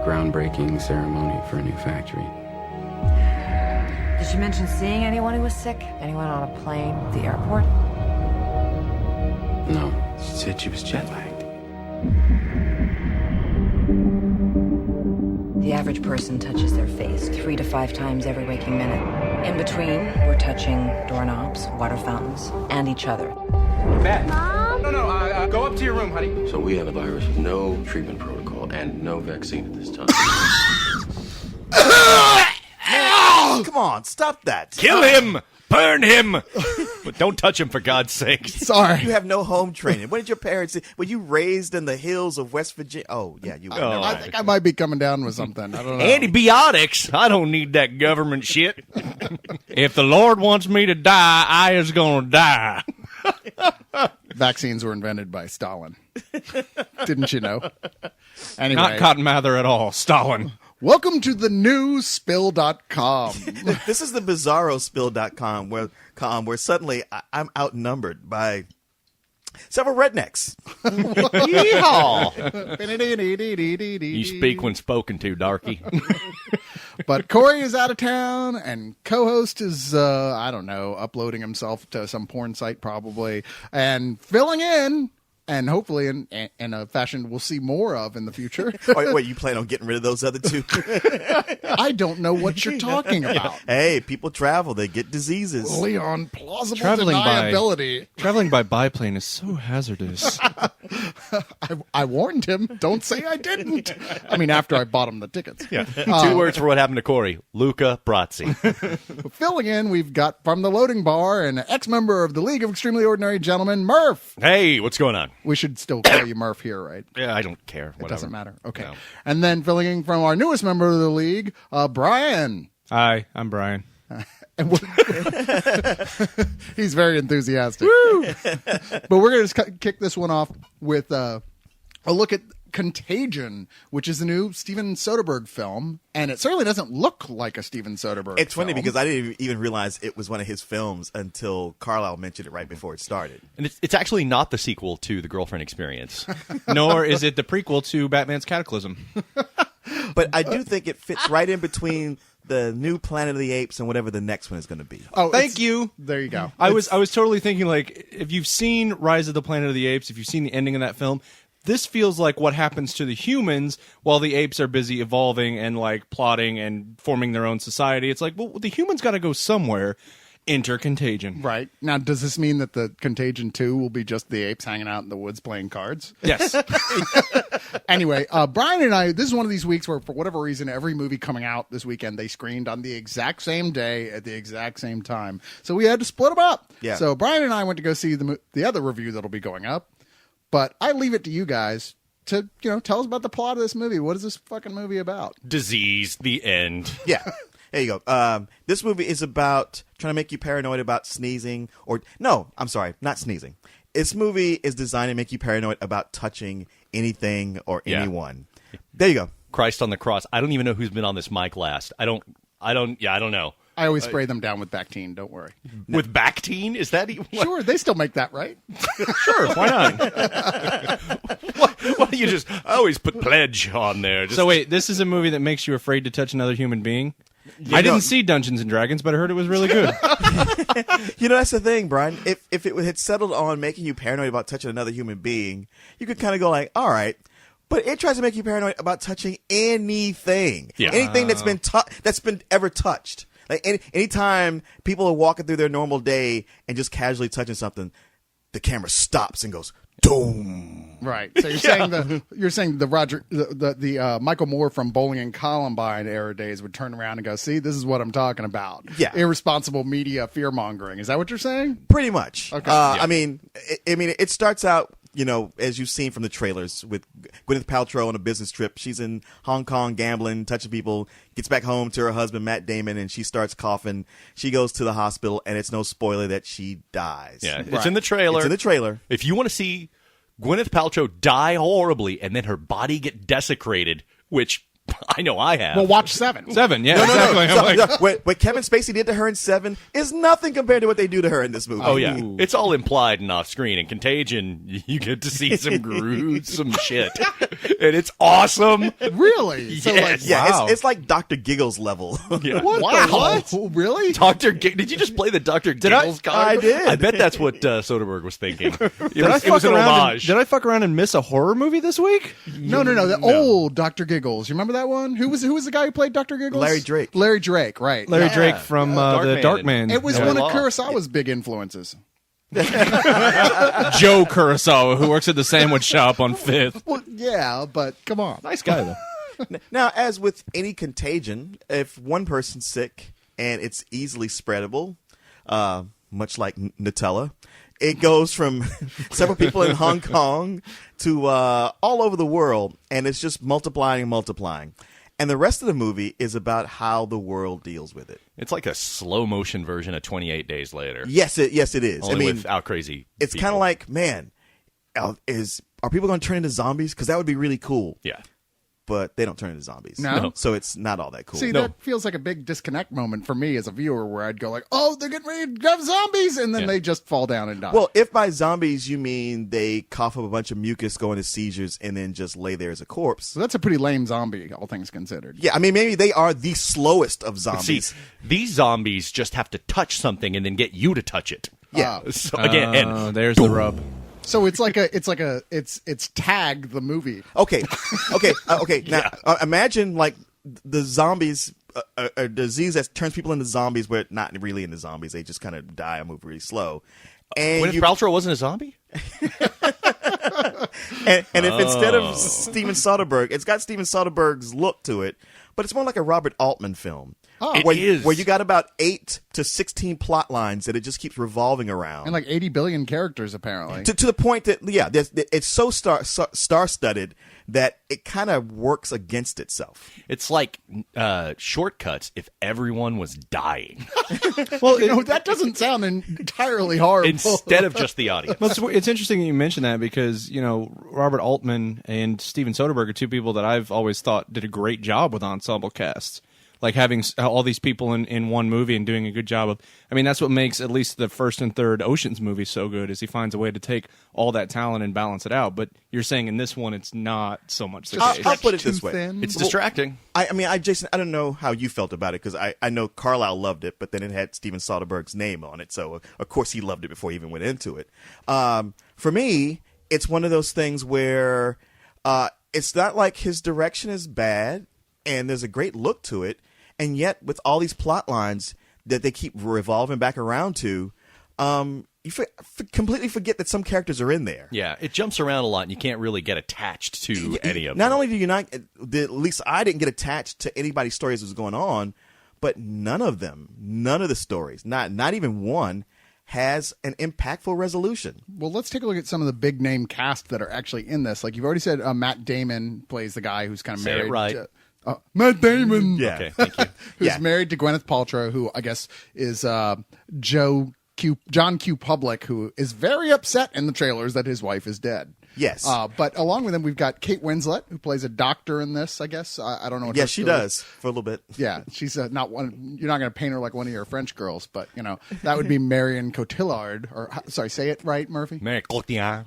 groundbreaking ceremony for a new factory. Did she mention seeing anyone who was sick? Anyone on a plane at the airport? No, she said she was jet lagged. The average person touches their face 3 to 5 times every waking minute. In between, we're touching doorknobs, water fountains, and each other. Beth. Mom? No, go up to your room, honey. So we have a virus with no treatment protocol and no vaccine at this time. Come on, stop that. Kill him! Burn him! But don't touch him, for God's sake. Sorry. You have no home training. What did your parents do? Were you raised in the hills of West Virginia? Oh, yeah, you were. Oh. I think I might be coming down with something. I don't know. Antibiotics? I don't need that government shit. If the Lord wants me to die, I is gonna die. Vaccines were invented by Stalin. Didn't you know? Anyway. Not Cotton Mather at all. Stalin. Welcome to the new spill.com. This is the bizarrospill.com where suddenly I'm outnumbered by several rednecks. You speak when spoken to, darky. But Corey is out of town, and co-host is, I don't know, uploading himself to some porn site probably, and filling in. And hopefully in a fashion we'll see more of in the future. Wait, you plan on getting rid of those other two? I don't know what you're talking about. Hey, people travel. They get diseases. Leon, plausible Traveling deniability. Traveling by biplane is so hazardous. I warned him. Don't say I didn't. I mean, after I bought him the tickets. Yeah. 2 words for what happened to Corey. Luca Brazzi. Filling in, we've got from the loading bar an ex-member of the League of Extremely Ordinary Gentlemen, Murph. Hey, what's going on? We should still call you Murph here, right? Yeah, I don't care. It doesn't matter. Okay. No. And then filling in from our newest member of the league, Brian. Hi, I'm Brian. He's very enthusiastic. But we're going to kick this one off with a look at Contagion, which is a new Steven Soderbergh film, and it certainly doesn't look like a Steven Soderbergh It's film. funny because I didn't even realize it was one of his films until Carlisle mentioned it right before it started. And it's actually not the sequel to The Girlfriend Experience. Nor is it the prequel to Batman's Cataclysm. But I do think it fits right in between the new Planet of the Apes and whatever the next one is going to be. Oh, Thank you. There you go. I was totally thinking, like, if you've seen Rise of the Planet of the Apes, if you've seen the ending of that film, this feels like what happens to the humans while the apes are busy evolving and, like, plotting and forming their own society. It's like, well, the humans got to go somewhere. Enter Contagion. Right. Now, does this mean that the Contagion 2 will be just the apes hanging out in the woods playing cards? Yes. Anyway, Brian and I, this is one of these weeks where, for whatever reason, every movie coming out this weekend, they screened on the exact same day at the exact same time. So we had to split them up. Yeah. So Brian and I went to go see the other review that'll be going up. But I leave it to you guys to, tell us about the plot of this movie. What is this fucking movie about? Disease, the end. Yeah. There you go. This movie is about trying to make you paranoid about sneezing I'm sorry, not sneezing. This movie is designed to make you paranoid about touching anything or anyone. There you go. Christ on the cross. I don't even know who's been on this mic last. I don't know. I always spray them down with Bactine. Don't worry. With Bactine? Is that even... Sure, they still make that, right? Sure, why not? why don't you just always put pledge on there? Just... So wait, this is a movie that makes you afraid to touch another human being? I didn't see Dungeons & Dragons, but I heard it was really good. That's the thing, Brian. If it had settled on making you paranoid about touching another human being, you could kind of go like, all right. But it tries to make you paranoid about touching anything. Yeah. Anything that's been ever touched. Like anytime people are walking through their normal day and just casually touching something, the camera stops and goes, doom. Right. So you're saying the Michael Moore from Bowling and Columbine era days would turn around and go, see, this is what I'm talking about. Yeah. Irresponsible media fear mongering. Is that what you're saying? Pretty much. Okay. I mean, it starts out, as you've seen from the trailers, with Gwyneth Paltrow on a business trip. She's in Hong Kong gambling, touching people, gets back home to her husband, Matt Damon, and she starts coughing. She goes to the hospital, and it's no spoiler that she dies. Yeah, Right. it's in the trailer. It's in the trailer. If you want to see Gwyneth Paltrow die horribly and then her body get desecrated, which I know I have. Well, watch 7. 7, yeah, No, exactly. no. I'm like, What Kevin Spacey did to her in 7 is nothing compared to what they do to her in this movie. Oh yeah, it's all implied and off screen. In Contagion, you get to see some gruesome shit, and it's awesome. Really? So, Yes. Yeah, Wow. it's like Dr. Giggles level. Yeah. What? Really? Dr. Did you just play the Dr. Giggles card? I did. I bet that's what Soderbergh was thinking. did I It was an homage. did I fuck around and miss a horror movie this week? No. The old Dr. Giggles. You remember that one? Who was the guy who played Dr. Giggles? Larry Drake. Larry Drake, right. Larry Yeah. Drake from the Darkman. It was Yeah. one of Law. Kurosawa's big influences. Joe Kurosawa, who works at the sandwich shop on 5th. Well, yeah, but come on. Nice guy, though. Now, as with any contagion, if one person's sick and it's easily spreadable, much like Nutella, it goes from several people in Hong Kong to all over the world, and it's just multiplying and multiplying. And the rest of the movie is about how the world deals with it. It's like a slow motion version of 28 Days Later. Yes, it is. Only without crazy. It's kind of like, man, are people going to turn into zombies? Because that would be really cool. Yeah. But they don't turn into zombies. No. So it's not all that cool. See, that feels like a big disconnect moment for me as a viewer where I'd go like, oh, they're getting ready to have zombies, and then they just fall down and die. Well, if by zombies you mean they cough up a bunch of mucus, go into seizures, and then just lay there as a corpse. so that's a pretty lame zombie, all things considered. Yeah, I mean, maybe they are the slowest of See, zombies. these zombies just have to touch something and then get you to touch it. Yeah. So again, and There's the rub. So it's Tag the movie. Okay. Now, imagine like the zombies, a disease that turns people into zombies, but not really into zombies. They just kind of die and move really slow. And Gwyneth Paltrow wasn't a zombie? and if instead of Steven Soderbergh, it's got Steven Soderbergh's look to it, but it's more like a Robert Altman film. It where, is. where you got about 8 to 16 plot lines that it just keeps revolving around. And like 80 billion characters, apparently. To the point that, it's so star-studded that it kind of works against itself. It's like Shortcuts if everyone was dying Well, that doesn't sound entirely horrible. instead of just the audience. Well, it's interesting that you mention that because, Robert Altman and Steven Soderbergh are two people that I've always thought did a great job with ensemble casts. Like having all these people in one movie and doing a good job of. I mean, that's what makes at least the first and third Ocean's movie so good. Is he finds a way to take all that talent and balance it out. But you're saying in this one, it's not so much the case. I'll put it Too this way. thin. It's distracting. Jason, I don't know how you felt about it because I know Carlisle loved it, but then it had Steven Soderbergh's name on it, so of course he loved it before he even went into it. For me, it's one of those things where it's not like his direction is bad, and there's a great look to it. And yet, with all these plot lines that they keep revolving back around to, you completely forget that some characters are in there. Yeah, it jumps around a lot, and you can't really get attached to any of them. Not only do you not, at least I didn't get attached to anybody's story as it was going on, but none of the stories, not even one, has an impactful resolution. Well, let's take a look at some of the big name cast that are actually in this. Like you've already said, Matt Damon plays the guy who's kind of Say it married. right. Matt Damon. Yeah. Okay, thank you. Who's married to Gwyneth Paltrow, who I guess is John Q. Public, who is very upset in the trailers that his wife is dead. Yes. But along with him, we've got Kate Winslet, who plays a doctor in this, I guess. I don't know what her Yes, she story is. does for a little bit. Yeah, she's not one. You're not going to paint her like one of your French girls, but that would be Marion Cotillard. Or sorry, say it right, Murphy. Mary Cotillard.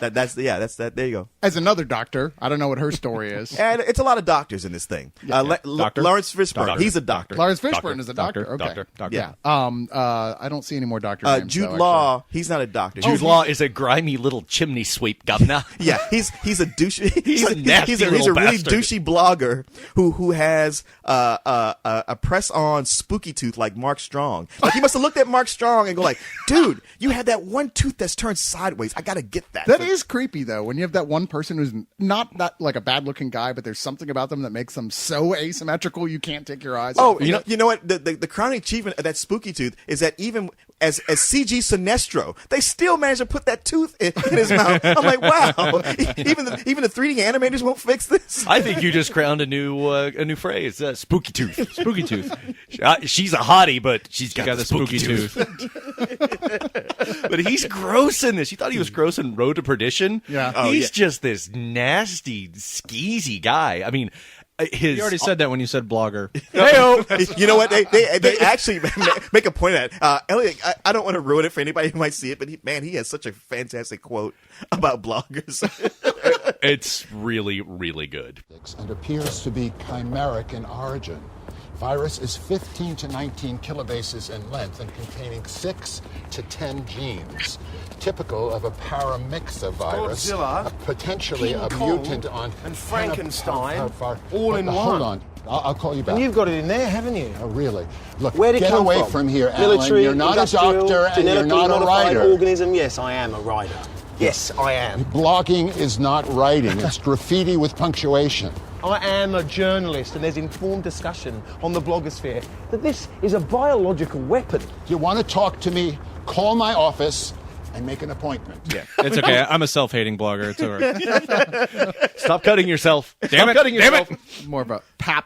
That's that. There you go. As another doctor, I don't know what her story is. And it's a lot of doctors in this thing. Doctor? Lawrence Fishburne, Doctor. he's a doctor. Lawrence Fishburne is a doctor. Okay. Doctor. Yeah. I don't see any more doctor names. Jude though, Law, he's not a doctor. Jude Law is a grimy little chimney sweep governor. Yeah, he's a douche. He's a nasty he's a little really bastard. douchey blogger who has a press on spooky tooth like Mark Strong. Like he must have looked at Mark Strong and go like, dude, you had that one tooth that's turned sideways. I gotta get that. That is creepy though. When you have that one person who's not that like a bad looking guy, but there's something about them that makes them so asymmetrical you can't take your eyes Oh, off. you know what? The crowning achievement of that spooky tooth is that even as CG Sinestro, they still managed to put that tooth in his mouth. I'm like, wow. Even the 3D animators won't fix this. I think you just crowned a new phrase. Spooky tooth. Spooky tooth. She's a hottie, but she's got Got the the spooky tooth. But he's gross in this. You thought he was gross in Road to Perdition? Yeah. Oh, He's yeah. just this nasty, skeezy guy. I mean, You already said that when you said blogger. You know what? They actually make a point of that. Elliot, I don't want to ruin it for anybody who might see it, but he has such a fantastic quote about bloggers. It's really, really good. And appears to be chimeric in origin. Virus is 15 to 19 kilobases in length and containing 6 to 10 genes. Typical of a paramyxa virus, Godzilla, potentially King a Kong, mutant on and Frankenstein, how far? all in Hold one. on, I'll call you back. And you've got it in there, haven't you? Oh, really? Look, Where'd it get come away from here, Military, Alan. You're not a industrial, doctor and you're genetically not a modified writer. organism. Yes, I am a writer. Yes, I am. Blogging is not writing. It's graffiti with punctuation. I am a journalist, and there's informed discussion on the blogosphere that this is a biological weapon. If you want to talk to me, call my office and make an appointment. Yeah, it's okay. I'm a self-hating blogger. It's all right. Stop cutting yourself. Damn it. Stop cutting yourself. More of a pap